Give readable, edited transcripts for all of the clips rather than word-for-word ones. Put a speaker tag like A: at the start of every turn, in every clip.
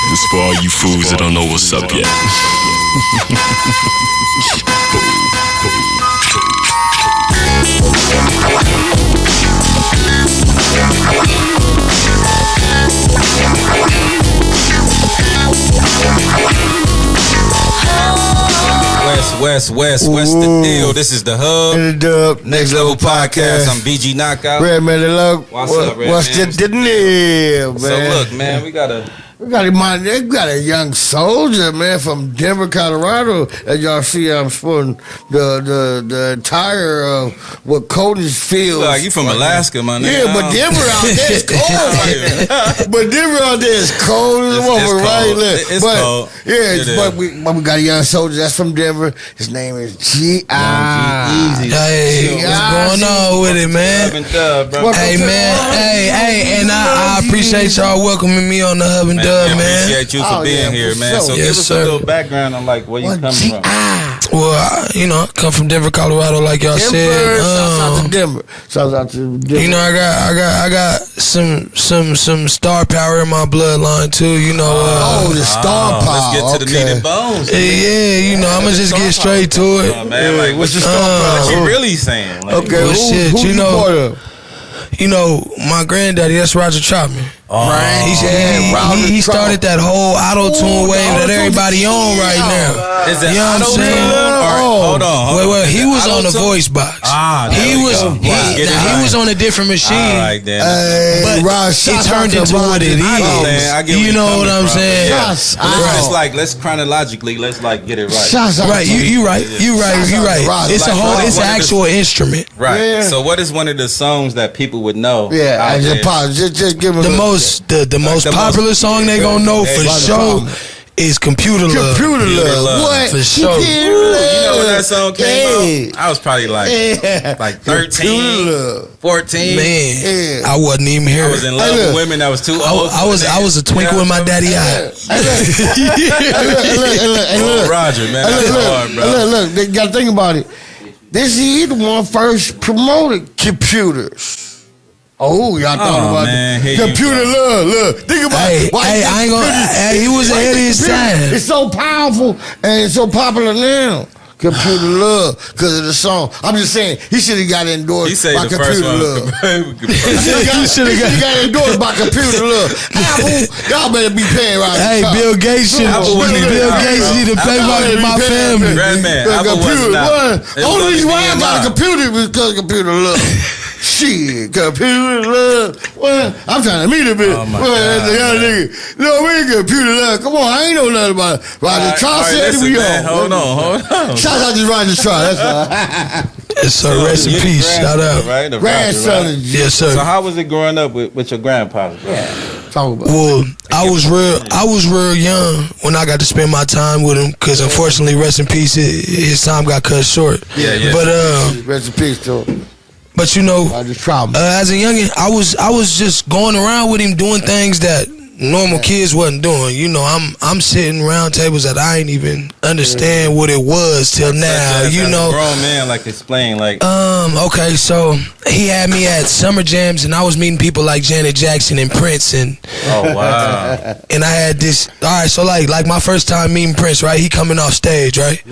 A: This for all you fools that don't know what's up yet.
B: West, what's the deal? This is the Hub.
C: And the Dub.
B: Next Level Podcast. I'm BG Knocc.
C: Red man, look.
B: What's up, Red
C: What's
B: man?
C: the deal, man?
B: So look, man, we got
C: a young soldier, man, from Denver, Colorado. As y'all see, I'm sporting the attire of what Cody's feels.
B: like you from Alaska, my nigga.
C: Yeah, but Denver out there is cold. But Denver out there is cold as a woman, right?
B: It's cold.
C: Yeah, but we got a young soldier that's from Denver. His name is G.I.
D: Hey, what's going on with it, man? Hey, man. Hey, and I appreciate y'all welcoming me on the Hub and Dub, man.
B: Appreciate you for being here, man. So give us a little background on like where you coming from.
D: Well, I come from Denver, Colorado, like y'all said.
C: Shouts out to Denver. Shouts out to Denver.
D: You know, I got some star power in my bloodline too. You know.
C: The star power.
B: Let's get to the meat and bones.
D: Yeah, you know, I'ma just get straight to it.
B: Oh, man, like what's your star power? What you really saying? Like,
C: Okay,
D: well, shit,
C: who
D: you
C: you
D: know.
C: part of?
D: You know, my granddaddy, that's Roger Troutman.
C: Right.
D: He started that whole auto-tune wave that everybody on right now.
B: Is it
D: You know what I'm saying?
B: Hold on.
D: Wait, he was on the voice box. He was on a different machine.
B: All right, then.
D: But it turned into what it is. You know what I'm saying?
B: Let's chronologically, let's like get it right.
D: Right, you right. It's it's an actual instrument.
B: Right.
C: Yeah.
B: So what is one of the songs that people would know?
C: Yeah, I just give them
D: the most popular song they gonna know for sure is Computer Love.
C: Computer Love. What?
D: For sure.
B: You know when that song came out? I was probably like 13, 14.
D: Man, I wasn't even here.
B: I was in love with women that was too old.
D: I was a twinkle in my daddy eye.
C: Look,
B: Roger, man, that's hard, bro.
C: Look, they gotta think about it. He the one first promoted computers. Oh, y'all thought about it. Computer Love. Look, think about it.
D: I ain't gonna. He was ahead of his time.
C: It's so powerful and it's so popular now. Computer Love, because of the song. I'm just saying, he should have got endorsed by Computer Love. He should have got endorsed by Computer Love. Apple, y'all better be paying right.
D: Hey, Bill Gates need to pay my family.
C: Only reason why I got a computer was because of Computer Love. Shit, Computer Love. Well, I'm trying to meet a bit. The young nigga. No, we ain't Computer Love. Come on, I ain't know nothing about it. Roger Trout said we on.
B: Hold on.
C: Shout out to Roger Trout. That's all.
D: Yes, sir. Rest in peace. Shout out.
B: Right?
C: Grandson.
D: Yes, sir.
B: So how was it growing up with your grandpa?
C: Talk about
D: Well, I was real young when I got to spend my time with him because unfortunately, rest in peace, his time got cut short.
B: Yeah.
C: But rest in peace to him.
D: But you know,
C: as
D: a youngin, I was just going around with him doing things that normal kids wasn't doing. You know, I'm sitting around tables that I ain't even understand what it was till now. You know,
B: grown man, like explain, like
D: okay, so he had me at summer jams, and I was meeting people like Janet Jackson and Prince, and
B: oh wow,
D: and I had this. All right, so like my first time meeting Prince, right? He coming off stage, right?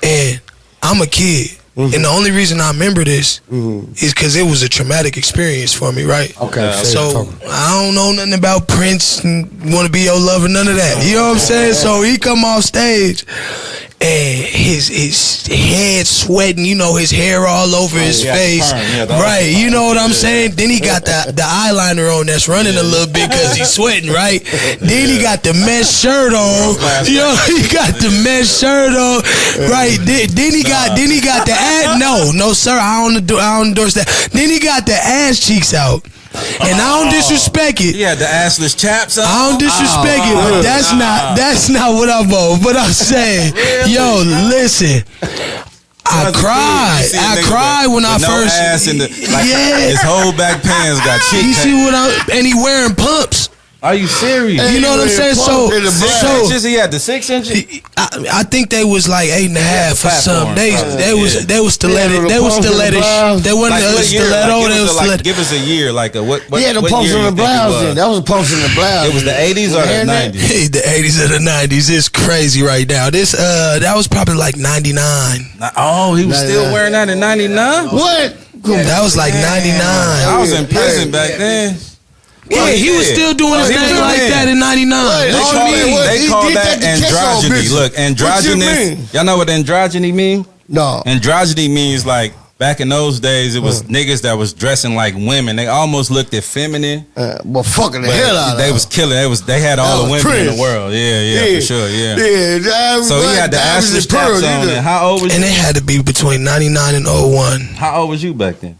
D: And I'm a kid. And the only reason I remember this is because it was a traumatic experience for me, right?
C: Okay.
D: So I don't know nothing about Prince and want to be your lover, none of that. You know what I'm saying? So he come off stage and his head sweating, you know, his hair all over his face. Right, you know what I'm saying? Then he got the eyeliner on that's running a little bit because he's sweating, right? Then he got the mesh shirt on. You know, he got the mesh shirt on. Right. Then he got the ass. No, sir, I don't endorse that. Then he got the ass cheeks out. And I don't disrespect it.
B: Yeah, the assless chaps.
D: I don't disrespect it, but that's not what I'm on. But I'm saying, yo, listen. I cried when I first.
B: Ass in the, his whole back pants got cheeks.
D: You see what and he wearing pumps.
B: Are you serious?
D: You know what I'm saying? So
B: he had the 6 inches.
D: I think they was like 8.5 or something. They was stiletto. They was stilettish. They wasn't a stiletto. They was stiletto.
B: Give us a year, like a what?
C: Yeah, the pumps in the blouse. Then that was pumps in the blouse.
B: It was the 80s or the 90s.
D: The 80s or the 90s. It's crazy right now. This that was probably like 99.
B: Oh, he was still wearing that in 99.
C: What?
D: That was like 99.
B: I was in prison back then.
D: Yeah, he was still doing his thing like that in 99.
B: They call that androgyny. Look, androgynous. Y'all know what androgyny mean?
C: No.
B: Androgyny means like back in those days, it was niggas that was dressing like women. They almost looked effeminate.
C: Well, fucking the hell out of them.
B: They was killing. They had all the women in the world. Yeah, for sure. Yeah. So he had the assless straps on. And how old was you?
D: And it had to be between 99 and 01.
B: How old was you back then?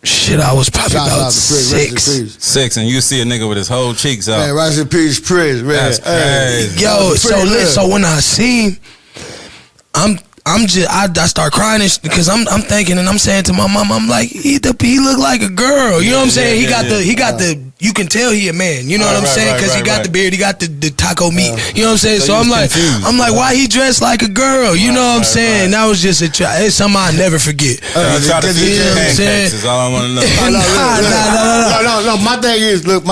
D: Shit, I was probably about 6.
B: 6, and you see a nigga with his whole cheeks out.
C: Man, rest in peace, Prince, man.
B: That's crazy.
D: Yo, so when I see him, I start crying because I'm thinking and I'm saying to my mom, I'm like, he look like a girl. You know what I'm saying? He got the you can tell he a man. You know what I'm saying? Because he got the beard, he got the taco meat. You know what I'm saying? So I'm like, why he dressed like a girl? You know what I'm saying? That was just it's something I never forget.
B: You know what I'm saying? Is all I want to know.
C: No. My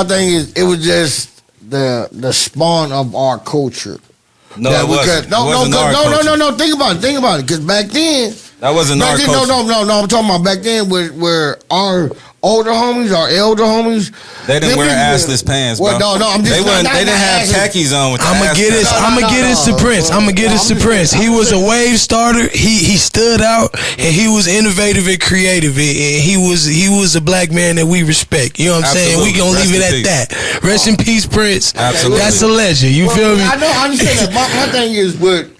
C: thing is, it was just the spawn of our culture.
B: No, it wasn't.
C: No. Think about it. Because back then,
B: that wasn't our culture.
C: No. I'm talking about back then where our older homies, our elder homies,
B: they didn't wear assless pants, bro.
C: No. I'm just
B: they didn't have khakis on with the
D: I'ma get this to Prince. I'ma get this to Prince. He was a wave starter. He stood out and he was innovative and creative. And he was a black man that we respect. You know what I'm saying? We gonna leave it at that. Rest in peace, Prince.
B: Absolutely.
D: That's a legend. You feel me?
C: I understand that. My thing is what's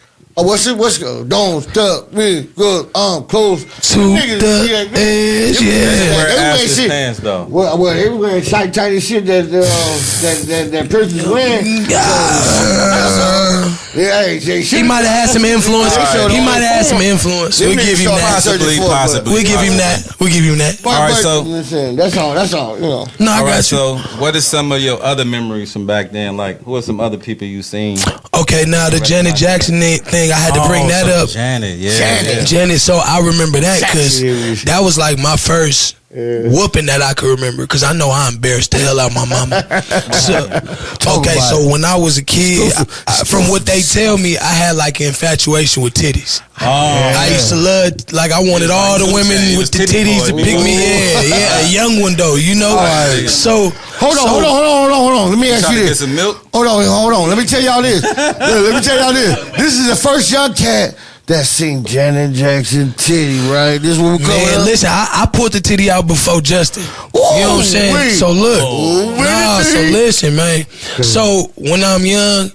C: don't stop me good close
D: to the edge.
B: They wear assless pants though.
C: Well, they wearing tight shit that person's wearing.
B: He
D: might have had some influence. We'll give him that.
B: Possibly.
D: We'll give him that.
C: All right, so listen, that's all. You know.
D: No, I got you.
B: So, what is some of your other memories from back then? Like, who are some other people you seen?
D: Okay, now the Janet Jackson thing, I had to bring that up. Janet. So I remember that because that was like my first whooping that I could remember because I know I embarrassed the hell out of my mama. So when I was a kid, from what they tell me, I had like an infatuation with titties. I used to love, like I wanted all the women with the titties to pick me. Yeah, a young one though, you know. So
C: hold on. Let me ask you this.
B: Get some milk?
C: Hold on. Let me tell y'all this. This is the first young cat that seen Janet Jackson titty, right? This is what we call it.
D: Man, listen, I pulled the titty out before Justin. You know what I'm saying?
C: Wait.
D: So look. So listen, man. So when I'm young,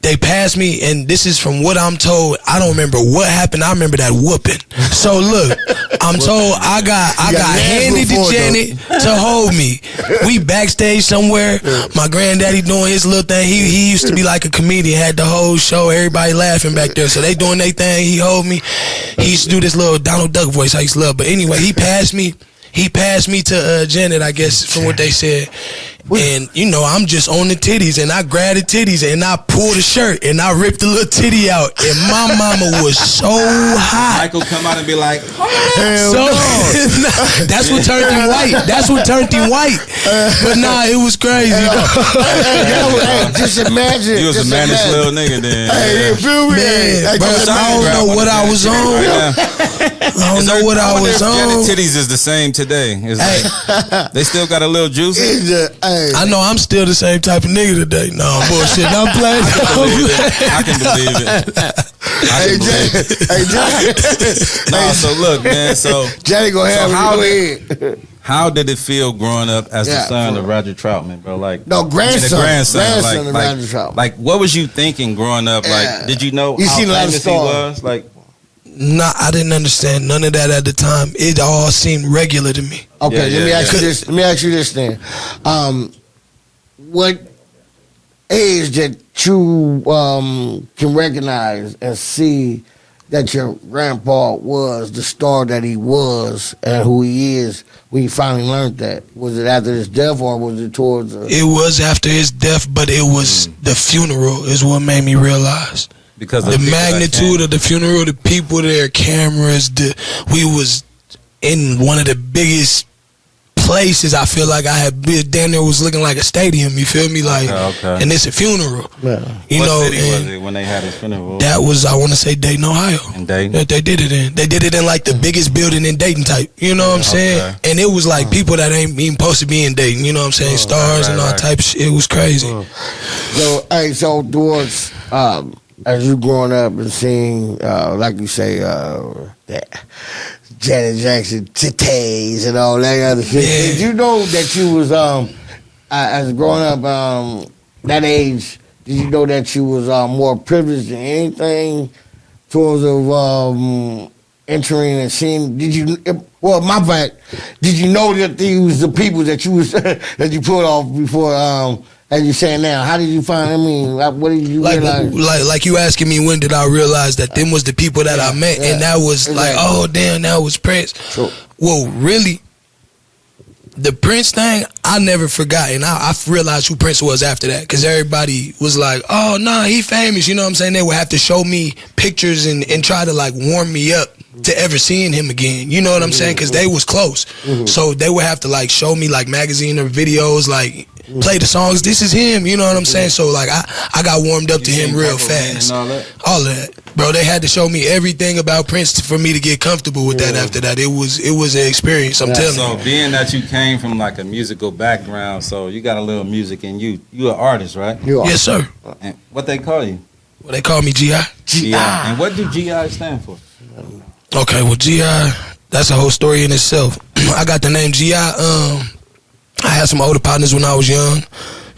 D: they passed me, and this is from what I'm told. I don't remember what happened. I remember that whooping. So look, I'm told I got handed to Janet to hold me. We backstage somewhere. My granddaddy doing his little thing. He used to be like a comedian, had the whole show, everybody laughing back there. So they doing their thing. He hold me. He used to do this little Donald Duck voice I used to love. But anyway, he passed me to Janet, I guess, from what they said. And, you know, I'm just on the titties, and I grabbed the titties, and I pulled the shirt, and I ripped the little titty out, and my mama was so hot.
B: Michael come out and be like,
D: that's what turned him white. But nah, it was crazy.
C: Just imagine.
B: You was a mannish little nigga then.
C: Hey, you feel me?
D: Man, bro, I don't know what I was on. I don't know what I was on.
B: Janet titties is the same today. They still got a little juice.
D: I know I'm still the same type of nigga today. No, bullshit. I'm playing.
B: I can believe it. Hey, Johnny. So look, man. So
C: Johnny gonna have
B: how did it feel growing up as the son of Roger Troutman, bro? Like
C: grandson of Roger Troutman.
B: Like, what was you thinking growing up? Like, did you know how famous he was? Like,
D: nah, I didn't understand none of that at the time. It all seemed regular to me.
C: Okay, let me ask you this then. What age that you can recognize and see that your grandpa was the star that he was and who he is when you finally learned that? Was it after his death or was it towards?
D: It was after his death, but it was the funeral is what made me realize.
B: Because
D: the magnitude of the funeral, the people there, cameras, we was in one of the biggest places. I feel like I had been down there, was looking like a stadium. You feel me? Like,
B: okay.
D: And it's a funeral.
C: Yeah.
D: What
B: city was it when they had his funeral?
D: That was, I want to say, Dayton, Ohio.
B: In Dayton?
D: That they did it in. They did it in like the biggest building in Dayton type. You know what I'm saying?
B: Okay.
D: And it was like people that ain't even supposed to be in Dayton. You know what I'm saying? Stars and all type of shit. It was crazy.
C: So, hey, so towards as you growing up and seeing, like you say, that Janet Jackson titties and all that other shit.
D: Yeah.
C: Did you know that you was as growing up that age? Did you know that you was more privileged than anything towards of entering and seeing? Did you? Well, my fact. Did you know that these was the people that you was that you put off before? As you saying now, how did you find? I mean, what did you realize?
D: Like you asking me, when did I realize that them was the people that I met, and that was like, oh damn, that was Prince.
C: Sure.
D: Well, really, the Prince thing, I never forgot, and I realized who Prince was after that, because everybody was like, oh nah, he famous. You know what I'm saying? They would have to show me pictures and try to like warm me up to ever seeing him again. You know what I'm saying? Because they was close, so they would have to like show me like magazine or videos, like play the songs. This is him. You know what I'm saying? So like I got warmed up to him real fast. All of that, bro. They had to show me everything about Prince for me to get comfortable with that. After that, it was an experience. I'm telling you.
B: So being that you came from like a musical background, so you got a little music in you. You an artist, right?
D: Yes, sir.
B: And what they call you?
D: Well, they call me G.I.
B: G.I. And what do G.I. stand for?
D: Okay, well, G.I., that's a whole story in itself. I got the name G.I. I had some older partners when I was young.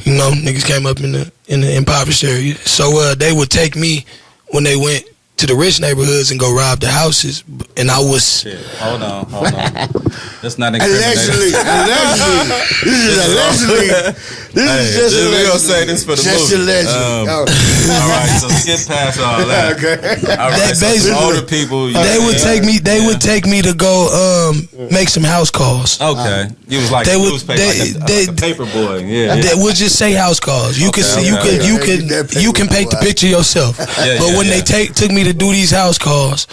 D: You know, niggas came up in the impoverished area. So they would take me when they went to the rich neighborhoods and go rob the houses. And I was...
B: Shit. Hold on. That's not incriminating.
C: Allegedly. This is allegedly. This is just allegedly.
B: We're going to say this for the
C: just
B: movie.
C: Allegedly.
B: All right, so skip past all that.
C: Okay.
B: All right, so some older people...
D: They would take me to go make some house calls.
B: Okay. You was like a newspaper, like a paper boy. Yeah.
D: They would just say house calls. You could see, you can paint the picture yourself. But when they took me to do these house calls,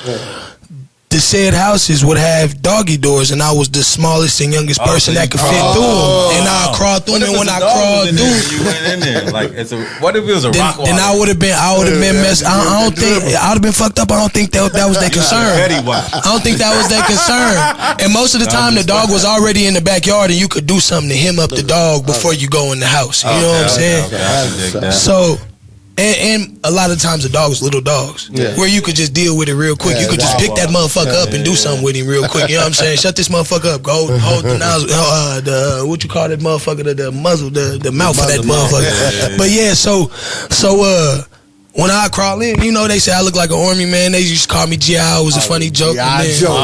D: the said houses would have doggy doors, and I was the smallest and youngest person that could fit through them. And I crawled through them, and when I crawled through,
B: you went in there. Like, what if it was a rock wall?
D: Then I would have been messed. I don't think I would have been fucked up. I don't think that was their concern. I don't think that was their concern. And most of the time, the dog was already in the backyard, and you could do something to hem up the dog before you go in the house. You know what I'm saying? So. And a lot of times the dogs, little dogs, where you could just deal with it real quick. You could just pick that motherfucker up and do something with him real quick. You know what I'm saying? Shut this motherfucker up. Go hold the nozzle, what you call that motherfucker? The muzzle, the mouth of that motherfucker. But yeah, so when I crawl in, you know, they say I look like an army man. They used to call me G.I. It was a funny joke.
C: G.I. Joe.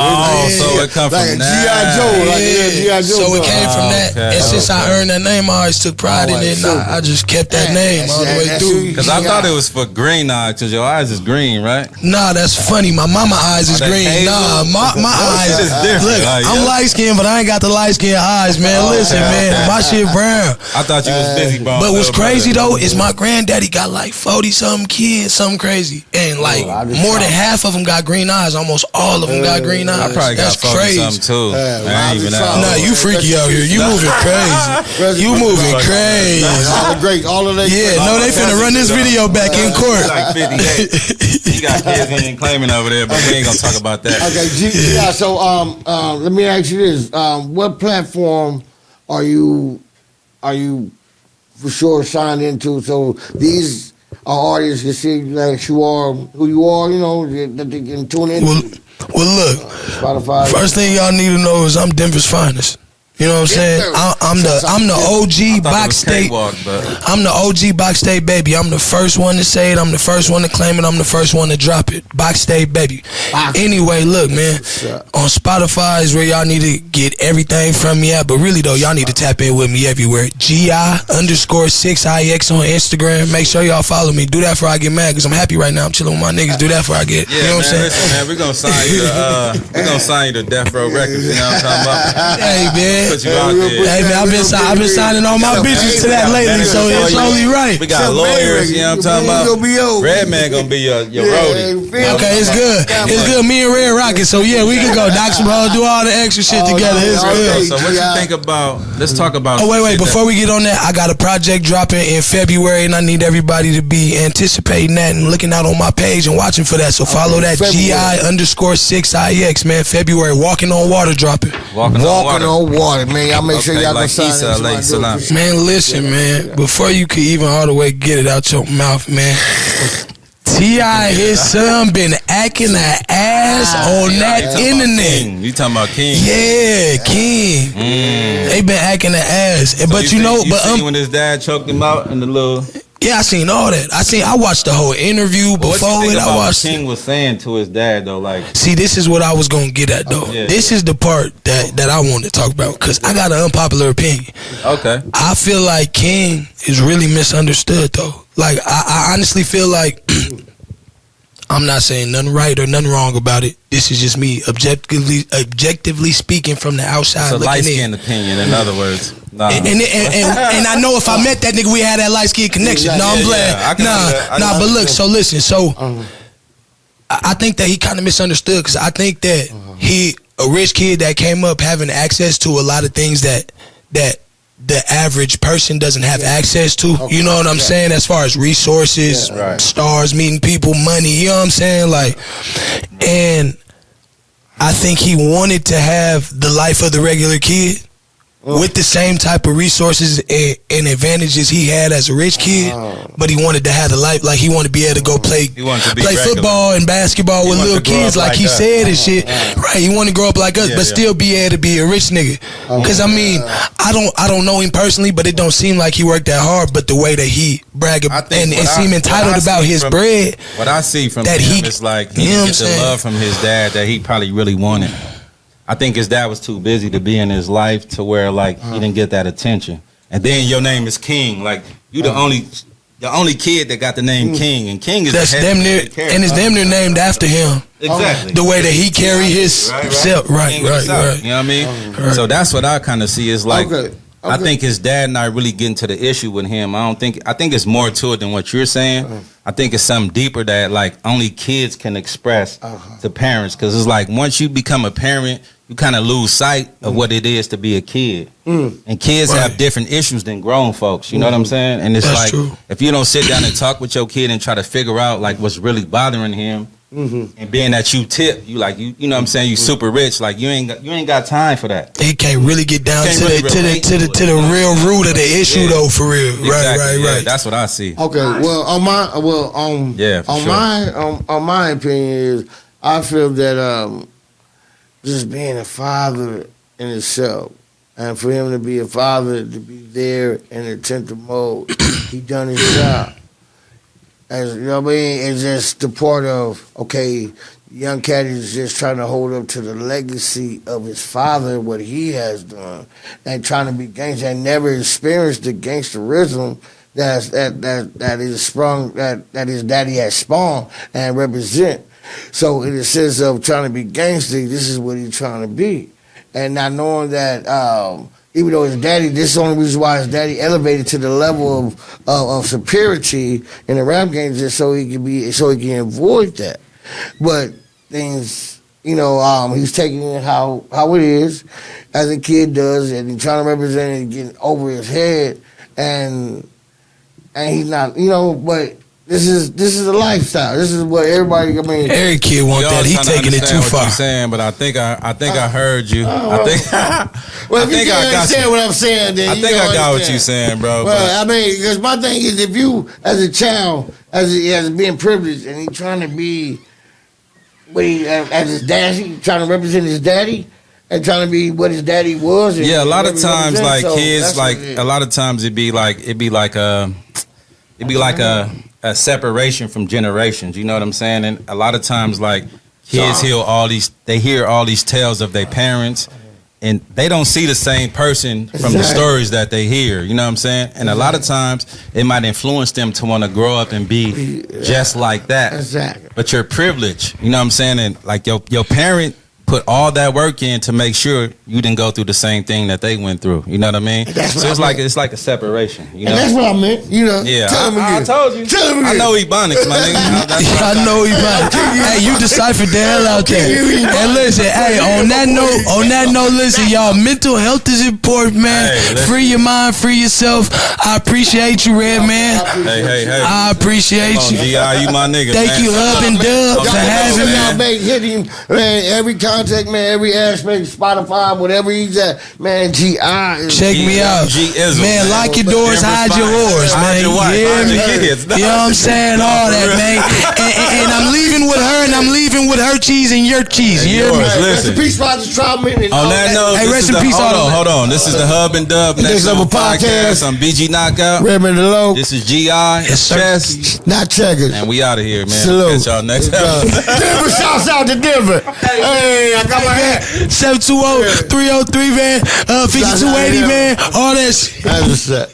B: So it come from that.
C: G.I. Joe.
D: So it came from that. And since I earned that name, I always took pride in it. And I just kept that name all the way through.
B: Because I thought it was for green eyes, because your eyes is green, right?
D: Nah, that's funny. My mama eyes is green. Nah, my eyes is different. Look, I'm light skinned, but I ain't got the light skinned eyes, man. Listen, man, my shit brown.
B: I thought you was busy, bro.
D: But what's crazy though is my granddaddy got like 40-something kids, something crazy, and like more than half of them got green eyes. Almost all of them got green eyes.
B: I probably got 40-something too. I ain't even out.
D: Nah, you freaky out here. You moving crazy. You moving crazy.
C: All of that.
D: Yeah, no, they finna run this video back in court.
B: Like 58. You got kids he ain't claiming over there, but we ain't gonna talk about that.
C: Okay, so let me ask you this: what platform are you for sure signed into? So these artists can see like you are, who you are, you know, that they can tune in.
D: Well, look,
C: Spotify.
D: First thing y'all need to know is I'm Denver's finest. You know what I'm saying? I'm the OG Box State. I'm the OG Box State baby. I'm the first one to say it. I'm the first one to claim it. I'm the first one to drop it. Box State baby. Anyway, look, man. On Spotify is where y'all need to get everything from me at. But really though, y'all need to tap in with me everywhere. GI_6IX on Instagram. Make sure y'all follow me. Do that before I get mad, because I'm happy right now. I'm chilling with my niggas. Do that before I get. You know what I'm saying?
B: Listen, man, we're gonna sign you to Death Row Records. You know what I'm talking about?
D: Hey man.
B: Hey
D: man, I've been signing all my bitches to that lately, so it's only right.
B: We got lawyers, you know what I'm talking about? Redman gonna be your roadie.
D: Okay, it's good. It's good. Me and Red Rocket, so yeah, we can go knock some hoes, do all the extra shit together. It's good.
B: So what you think about? Let's talk about.
D: Oh wait, before we get on that, I got a project dropping in February, and I need everybody to be anticipating that and looking out on my page and watching for that. So follow that GI_6IX, man. February, Walking on Water dropping.
C: Walking on water, man. Y'all make sure y'all
B: like
C: sign
B: Issa,
D: man, listen, man. Before you could even all the way get it out your mouth, man. T.I. and his son been acting an ass on that internet.
B: You talking about King?
D: Yeah, King. They been acting an ass.
B: So
D: but you
B: seen when his dad choked him out in the little.
D: Yeah, I seen all that. I watched the whole interview before it. I watched.
B: What King was saying to his dad though, like.
D: See, this is what I was gonna get at though. This is the part that I wanted to talk about, because I got an unpopular opinion.
B: Okay.
D: I feel like King is really misunderstood though. Like I honestly feel like I'm not saying nothing right or nothing wrong about it. This is just me objectively speaking from the outside.
B: It's a light-skinned opinion, in other words. Nah.
D: And I know if I met that nigga, we had that light-skinned connection. No, I'm glad. But look, so listen. So I think that he kind of misunderstood, because I think that he a rich kid that came up having access to a lot of things that the average person doesn't have access to. You know what I'm saying? As far as resources, stars, meeting people, money, you know what I'm saying? Like, and I think he wanted to have the life of the regular kid with the same type of resources and advantages he had as a rich kid, but he wanted to have the life, like he wanted to be able to go play football and basketball with little kids, like he said and shit. Right, he wanted to grow up like us, but still be able to be a rich nigga. Because I mean, I don't know him personally, but it don't seem like he worked that hard. But the way that he brag and seem entitled about his bread,
B: what I see from him is like he didn't get the love from his dad that he probably really wanted. I think his dad was too busy to be in his life to where like he didn't get that attention. And then your name is King, like you the only kid that got the name King, and King is
D: that's damn near, and it's damn near named after him.
B: Exactly.
D: The way that he carry his self, right. You know what
B: I mean? So that's what I kind of see is like. I think his dad not really getting to the issue with him. I think it's more to it than what you're saying. I think it's something deeper that like only kids can express to parents, because it's like once you become a parent, you kind of lose sight of what it is to be a kid. And kids have different issues than grown folks. You know what I'm saying? And it's that's like true. If you don't sit down and talk with your kid and try to figure out like what's really bothering him. And being that you tip, you know what I'm saying, you super rich, like you ain't got time for that.
D: He can't really get down to the real root of the issue though, for real. Exactly. Right.
B: That's what I see.
C: Okay, well on my opinion is I feel that just being a father in itself, and for him to be a father, to be there in attentive mode, he done his job. As you know what I mean, it's just the part of, okay, young cat is just trying to hold up to the legacy of his father, what he has done, and trying to be gangster, and never experienced the gangsterism that is sprung, that his daddy has spawned and represent. So in the sense of trying to be gangster, this is what he's trying to be, and not knowing that. Even though his daddy, this is the only reason why his daddy elevated to the level of superiority in the rap game, just so he can avoid that. But things, he's taking it how it is, as a kid does, and he's trying to represent it and getting over his head, and he's not, but. This is a lifestyle. This is what everybody. I mean,
D: every kid want that. He taking it too far.
B: You're saying, but I think I heard you.
C: Well, if you can't understand what I'm saying, then I
B: got what you're saying, bro.
C: Well, I mean, because my thing is, if you, as a child, as being privileged, and he trying to be, as his daddy, trying to represent his daddy, and trying to be what his daddy was. And
B: a lot of times, like
C: so
B: kids, like a lot of times it'd be like a separation from generations. You know what I'm saying? And a lot of times, like kids hear all these tales of their parents, and they don't see the same person from the stories that they hear. You know what I'm saying? And a lot of times it might influence them to want to grow up and be just like that.
C: Exactly.
B: But you're privileged. You know what I'm saying? And like your parent put all that work in to make sure you didn't go through the same thing that they went through. You know what I mean? So it's like a separation. You know?
C: And that's what I meant. You know?
B: Yeah.
C: I
B: told you.
C: Tell him
B: I know Ebonics, my nigga.
D: I know Ebonics. Hey, you deciphered the hell out there. And listen, hey, on that note, listen, y'all, mental health is important, man. Hey, free your mind, free yourself. I appreciate you, Red Man.
B: Hey.
D: I appreciate you.
B: G.I., you my nigga.
D: Thank you, Hub and Dub, for having me.
C: Hit him, man, every contact, man, every aspect, Spotify, whatever he's at, man, G.I.
D: Check me out. Man, lock your doors, hide your whores, man. You know what I'm saying? All that, man. And I'm leaving with her, and I'm leaving with her cheese and your cheese. You hear me?
C: Rest in peace, Roger Troutman.
B: On that note,
D: hey, rest in peace.
B: Hold on. This is the Hub and Dub Next Level Podcast. I'm BG Knockout.
C: Redmond the Low.
B: This is G.I.
C: Chess. Not checkers.
B: And we out of here, man.
C: Salute.
B: Catch y'all next time.
C: Denver, shouts out to Denver. Hey, I got my hat.
D: 720-303, man. 5280, man. All that shit.
C: That's what's up.